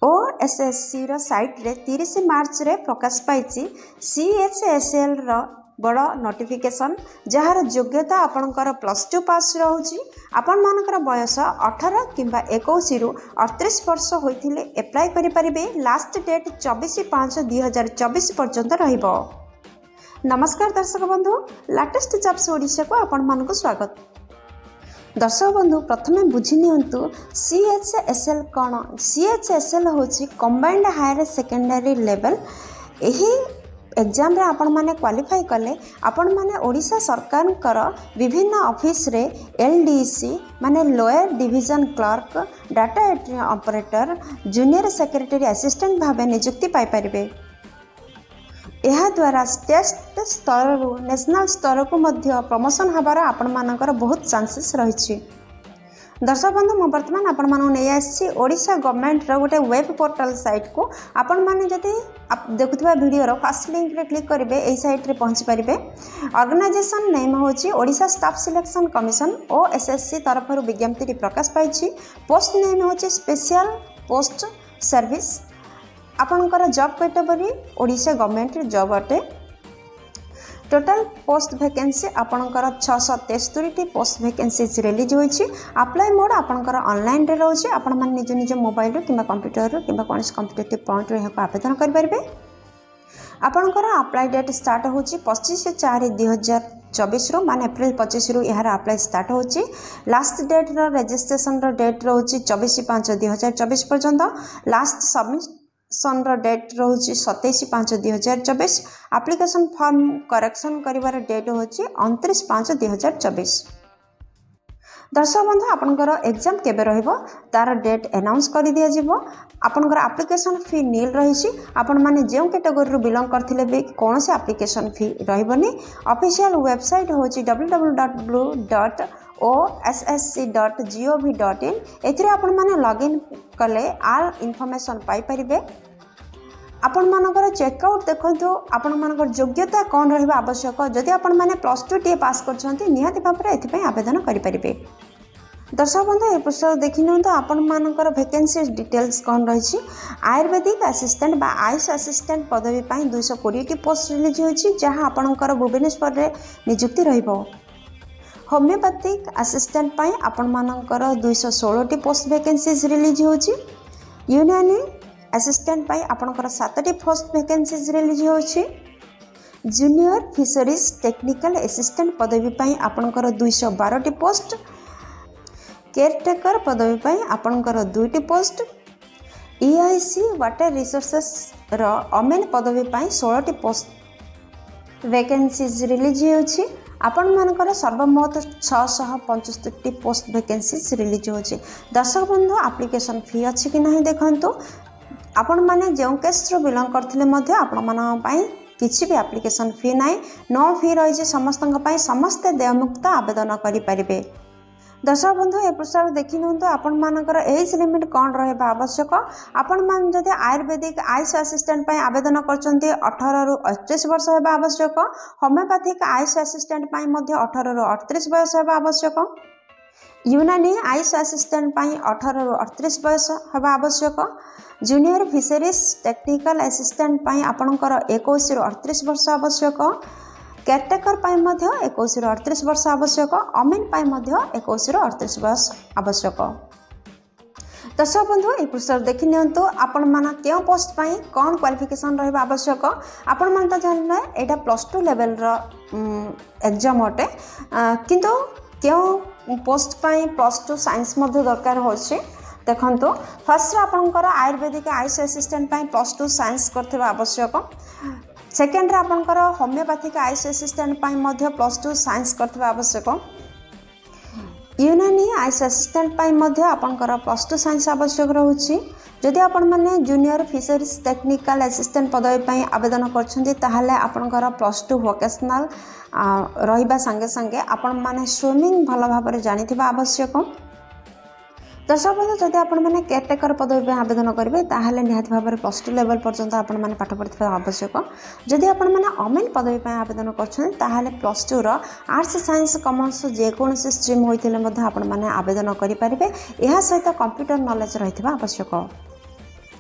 OSSC site रे 30 मार्च रे प्रकाश पाई CHSL बड़ नोटिफिकेशन जार योग्यता आपणकर +2 पास रोचे आपण मानकर बयस 18 किंबा 21 रु 38 वर्ष होइथिले एप्लाई करि परिबे। लास्ट डेट 24/5/2024 पर्यंत रहिबो। नमस्कार दर्शक बंधु, लेटेस्ट जॉब्स ओडिशा को आपण मानक स्वागत। दर्शक बंधु, प्रथमे बुझी नियंतु सीएचएसएल कौन। सीएचएसएल होची कंबाइंड हायर सेकेंडरी लेवल। यही एग्जाम रे आपण माने क्वालिफाई कले आपण माने ओडिशा सरकार कर विभिन्न ऑफिस रे एलडीसी माने lower division clerk, data entry operator, junior secretary assistant भावे नियुक्ति पाई परिबे। यह द्वारा स्टेट स्तर रु नेशनल स्तर को मध्य प्रमोशन हबार आपण मानकर बहुत चांसेस रही। दर्शक बंधु, मु बर्तमान आपण मानू नहीं आसी ओडिशा गवर्नमेंट रो गोटे वेब पोर्टल साइट को। आपण माने जदि देखुवा वीडियो रो फर्स्ट लिंक रे क्लिक करिवे एई साइट रे पहुंची परिबे। ऑर्गेनाइजेशन नेम होची Odisha staff selection commission OSSC तरफ रु विज्ञप्ति प्रकाश पाइछि। पोस्ट नेम होची स्पेशल पोस्ट सर्विस। आपणकर job category Odisha government job अटे। टोटल पोस्ट वैकेंसी आपणकर 663 पोस्ट वैकेंसीज रिलीज होइछि। अप्लाई मोड आपणकर ऑनलाइन रे रहउछि। आपण मन निज निज मोबाइल रो किबा कंप्यूटर रो किबा कोनस कॉम्पिटिटिव पॉइंट रे हेको आवेदन करि परिबे। आपणकर अप्लाई डेट स्टार्ट होछि 25/4/2024 रो माने अप्रैल 25 रो यार अप्लाई स्टार्ट होछि। लास्ट डेट रो रजिस्ट्रेशन रो डेट रहउछि 24/5/2024 पर्यंत। लास्ट सबमिशन डेट रोचे 27/5/2024। एप्लिकेशन फॉर्म करेक्शन करिवार डेट होची 29/5/2024। दर्शक बंधु, आपनकर एग्जाम केबे रहिबो तार डेट अनाउंस कर दिया जिवो। आपनकर एप्लिकेशन फी नील रहिछि। आपण माने जेउ कैटेगरी रो बिलोंग करथिले बे कोनोसी एप्लिकेशन फी रहिबोनी। ऑफिशियल वेबसाइट होची www.ossc.gov.in। एथिरे आपण माने लॉगिन कले आल इनफॉरमेशन पाई परिबे। आपण मानकर चेकआउट देखंतु आपण मानकर योग्यता कौन रहिबा आवश्यक। जदि आपण माने +2 टी पास करछंती निहाती भाबरे एथि पई आवेदन करि परिबे। दर्शक बंधु, ए पुस्तक देखि नंत आपण मानकर वैकेंसी डिटेल्स कौन रहिछि। आयुर्वेदिक असिस्टेंट बा आयुष असिस्टेंट पदवी पई 220 टी पोस्ट रिलीज होछि, जहां आपणकर भुवनेश्वर रे नियुक्ति रहिबो। होमियोपैथिक असिस्टेंट पई आपण मानकर 216 टी पोस्ट वैकेंसीज रिलीज होछि। यूनानी असिस्टेंट पई आपणकर 7 टी पोस्ट वैकेंसीज रिलीज होछि। जूनियर फिशरीज टेक्निकल असिस्टेंट पदवी पई आपणकर 212 टी पोस्ट। केयरटेकर पदवी पई आपणकर 2 टी पोस्ट। ईआईसी वाटर रिसोर्सेस रो ओमेन पदवी पई 16 टी पोस्ट वैकेंसीज रिलीज होछि। आपण मानकर सर्वमोट 675 पोस्ट वैकेंसीज रिलीज होछि। दर्शक बंधु, एप्लिकेशन फी अछि कि नहीं देखंतु। आपण माने जेउ केस रो बिलोंग करथिले मध्ये आपण मानन पई किछि भी एप्लिकेशन फी नाही। नो फी रहिछि समस्तन पई। समस्त देयमुक्त आवेदन करि परिबे। दर्शक बंधु, ए प्रश्न देखि नंतो आपण मानकर एज लिमिट कोन रहबा आवश्यक। आपण मान जदि आयुर्वेदिक आयुष असिस्टेंट पई आवेदन करचंती 18 रु 38 वर्ष हेबा आवश्यक। होमियोपैथिक आयुष असिस्टेंट पई मध्ये 18 रु 38 वर्ष हेबा आवश्यक। यूनानी आयुष असिस्टेंट पई 18 रु 38 वर्ष हेबा आवश्यक। जूनियर फिशरीज टेक्निकल असिस्टेंट पई आपणकर 21 रु 38 वर्ष आवश्यक। केयरटेकर पई मध्ये 21 रु 38 वर्ष आवश्यक। ओमेन पई मध्ये 21 रु 38 वर्ष आवश्यक। दर्शक बंधु, ए पुस्तक देखि नियंतु आपण माना केउ पोस्ट पई कोन क्वालिफिकेशन रहबा आवश्यक। आपण मान त जानले एटा +2 लेवल रो एग्जाम अटे, किंतु केउ पोस्ट पई +2 साइंस मध्ये दरकार होछि। देखंतु फर्स्ट आपनकर आयुर्वेदिक आयुष असिस्टेंट पई +2 साइंस करथिबा आवश्यक। सेकेंड रे आपनकर होमियोपैथिक आयुष असिस्टेंट पई मध्ये +2 साइंस करथिबा आवश्यक। यूनानी आयुष असिस्टेंट पई मध्ये आपनकर +2 साइंस आवश्यक रहउछि। जदि आपण माने जूनियर फिशरीज टेक्निकल असिस्टेंट पदवी पई आवेदन करछन्ती ताहाले आपनकर +2 वोकेशनल रहिबा संगे संगे आपण माने स्विमिंग भलो भाबरे जानिथिबा आवश्यक। दर्शक बंधु, जदि आपण माने केयरटेकर पदवी पे आवेदन करेंगे ताहले निहाती भाव +2 लेवल पर्यंत आपण माने पाठ पढ़ा आवश्यक। जदि आपण माने ओमेन पदवी पे आवेदन करछन ताहले +2 रो आर्ट्स साइंस कॉमर्स जेकोसी स्ट्रीम होइतिले मध्ये आपण माने आवेदन करि परिबे। एहा सहित कंप्यूटर नॉलेज रहितबा आवश्यक।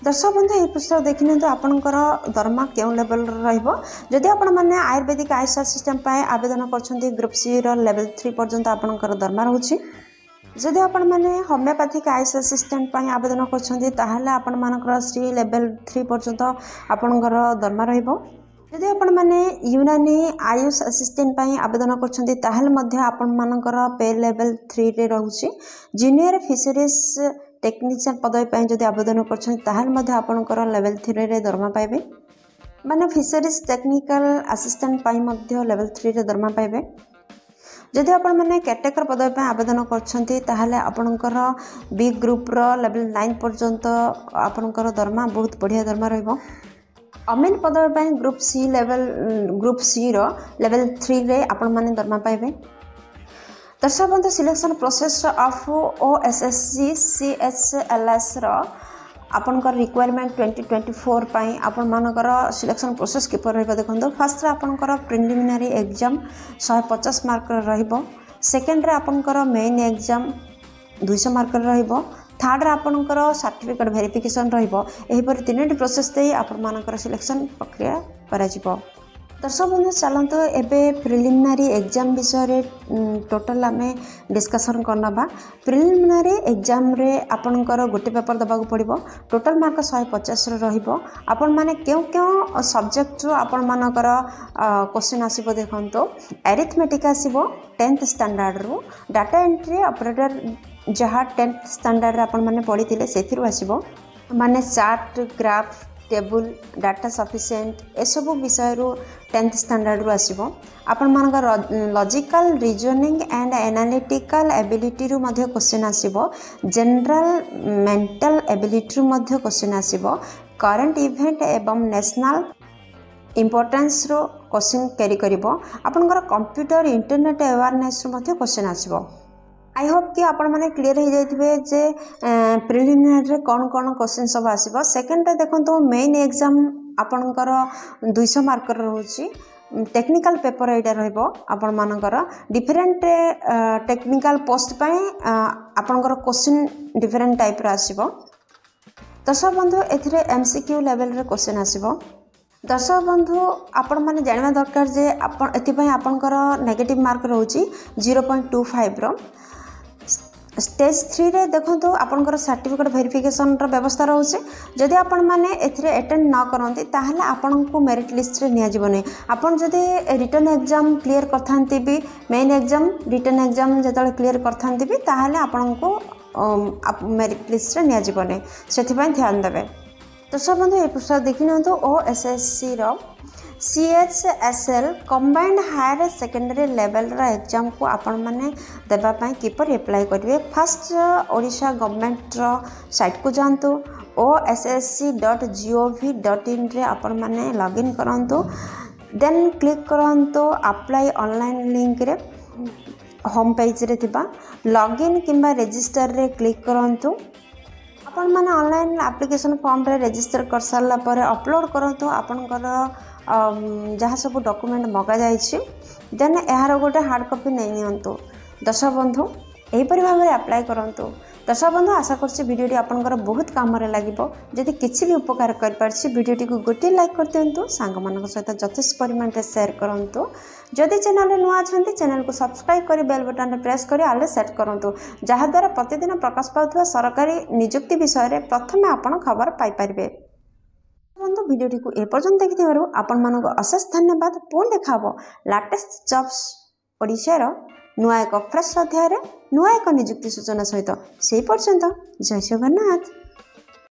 दर्शक बंधु ये पुस्तक देखने तो आपंकर दरमा क्यों लेवल रही आपण मैंने आयुर्वेदिक आयुष असिस्टेंट आवेदन कर ग्रुप सी लेवल 3 पर्यंत आपंकर दरमा रोचे जदि आपण मैंने होमियोपैथिक आयुष असिस्टेंट आवेदन कर श्री लेवल 3 पर्यंत आपंकर दरमा रदि आपण मैंने यूनानी आयुष असिस्टेंट आवेदन कर पे लेवल 3 रे रोचे जूनियर फिशरीज टेक्नीशियन पदवी जदि आवेदन कर लेवल 3 रे दरमा पाइबे माने फिशरीज टेक्निकल असिस्टेंट लेवल 3 रे दरमा पाइबे जदि आपण मैंने केटेकर पदवी आवेदन कर बी ग्रुप लेवल 9 पर्यंत आपणकर दरमा बहुत बढ़िया दरमा रहिबो अमेन पदवी ग्रुप सी रो लेवल 3 रे आपण माने दरमा पाइबे दर्शक बंधु selection process of OSSC CHLS आपनकर रिक्वायरमेंट 2024 पाई आपण मानकर सिलेक्शन प्रोसेस किपर रहबा देखंतो फर्स्ट रे आपनकर प्रिलिमिनरी एग्जाम 150 मार्क रहइबो सेकंड रे आपनकर मेन एग्जाम 200 मार्क रहइबो थर्ड रे आपनकर सर्टिफिकेट वेरिफिकेशन रहइबो एही पर तीनटी प्रोसेस देई आपण मानकर सिलेक्शन प्रक्रिया करा जिवो दर्शक बंधु चलते एवं प्रिलिमिनारी एग्जाम विषय टोटाल आम डिस्कसन करना प्रिलिमिनारी एग्जाम रे आपनकर गोटे पेपर देवाक पड़ो टोटाल मार्क 150 आपण माने क्यों क्यों सब्जेक्ट आपण मानकर क्वेश्चन आसीबो देखंतो एरिथमेटिक आसीबो 10th स्टैंडर्ड रो डाटा एंट्री ऑपरेटर जहाँ 10th स्टैंडर्ड रे आपण माने पढ़ी थिले सेथिरु आसीबो माने chart graph table data sufficient ए सब विषय 10th स्टैंडर्ड रो आसीबो आपण मानकर logical reasoning and analytical ability रो मध्ये क्वेश्चन आसीबो जनरल मेंटल एबिलिटी रो मध्ये क्वेश्चन आसीबो करंट इवेंट एवं नेशनल इंपोर्टेंस रो क्वेश्चन कैरी करिवो आपनकर कंप्यूटर इंटरनेट अवेयरनेस रो मध्ये क्वेश्चन आसीबो आई होप कि आपण माने क्लियर हो जाइथिबे जे प्रिलिमिनरी रे कोन कोन क्वेश्चन सब आसीबो सेकंड रे देखंतो मेन एग्जाम आपनकर 200 मार्क रहउची टेक्निकल पेपर एटा रहइबो आपण मानकर डिफरेंट टेक्निकल पोस्ट पय आपनकर क्वेश्चन डिफरेंट टाइप रो आसीबो दर्शक बंधु एथिरे एमसीक्यू लेवल रे क्वेश्चन आसीबो दर्शक बंधु आपण माने जानवा दरकार जे आपण एथि पय आपनकर नेगेटिव मार्क रहउची 0.25 रो स्टेज 3 रे देखंतु आपनकर सर्टिफिकेट वेरिफिकेशन रो व्यवस्था रहउचे जदि आपण माने एथिरे अटेंड न करंती ताहले आपन को मेरिट लिस्ट रे निया जीवने आपन जदि रिटन एग्जाम क्लियर करथांती भी मेन एग्जाम रिटन एग्जाम जतले क्लियर करथांती भी ताहले आपन को मेरिट लिस्ट रे निया जीवने सेथि पय ध्यान देबे दर्शक बंधु ए पुस्तक देखि नतो OSSC रो CHSL combined higher secondary level रा एग्जाम को आपण माने देबा पय किपर अप्लाई करिवे फर्स्ट ओडिशा गवर्नमेंट रो साइट को जानतो ossc.gov.in रे आपण माने लॉगिन करंतो देन क्लिक करंतो अप्लाई ऑनलाइन लिंक रे होम पेज रे थिबा लॉगिन किंबा रजिस्टर रे क्लिक करंतो आपण माने ऑनलाइन एप्लिकेशन फॉर्म रे रजिस्टर कर सारला पर अपलोड करंतो आपनकर जहाँ सब डॉक्यूमेंट मगा जाइए देन यार गोटे हार्ड कॉपी नहीं नियंतु दर्शक बंधु यहीपरि भाव में अप्लाई करंतु दर्शक बंधु आशा करछि वीडियोटी आपनकर बहुत काम रे लागिबो जदि किछि भी उपकार कर पारछि वीडियोटी को गोटे लाइक कर दियंतु सांग मानक सहित यथेष्ट परिमाण रे शेयर करंतु जदि चैनल रे नुआ अछंती चैनल को सब्सक्राइब करी बेल बटन रे प्रेस करी आले सेट करंतु जहा द्वारा प्रतिदिन प्रकाश पाउथवा सरकारी नियुक्ति विषय रे प्रथमे आपण खबर पाई परिबे बंधु वीडियोटी को ए पर्यंत देखिथिबारु आपण मानको अशेष धन्यवाद पुन देखाबो लेटेस्ट जॉब्स ओडिशा रो नुआ एक फ्रेश अध्याय रे नुआ एक नियुक्ति सूचना सहित से पर्यंत जय जगन्नाथ।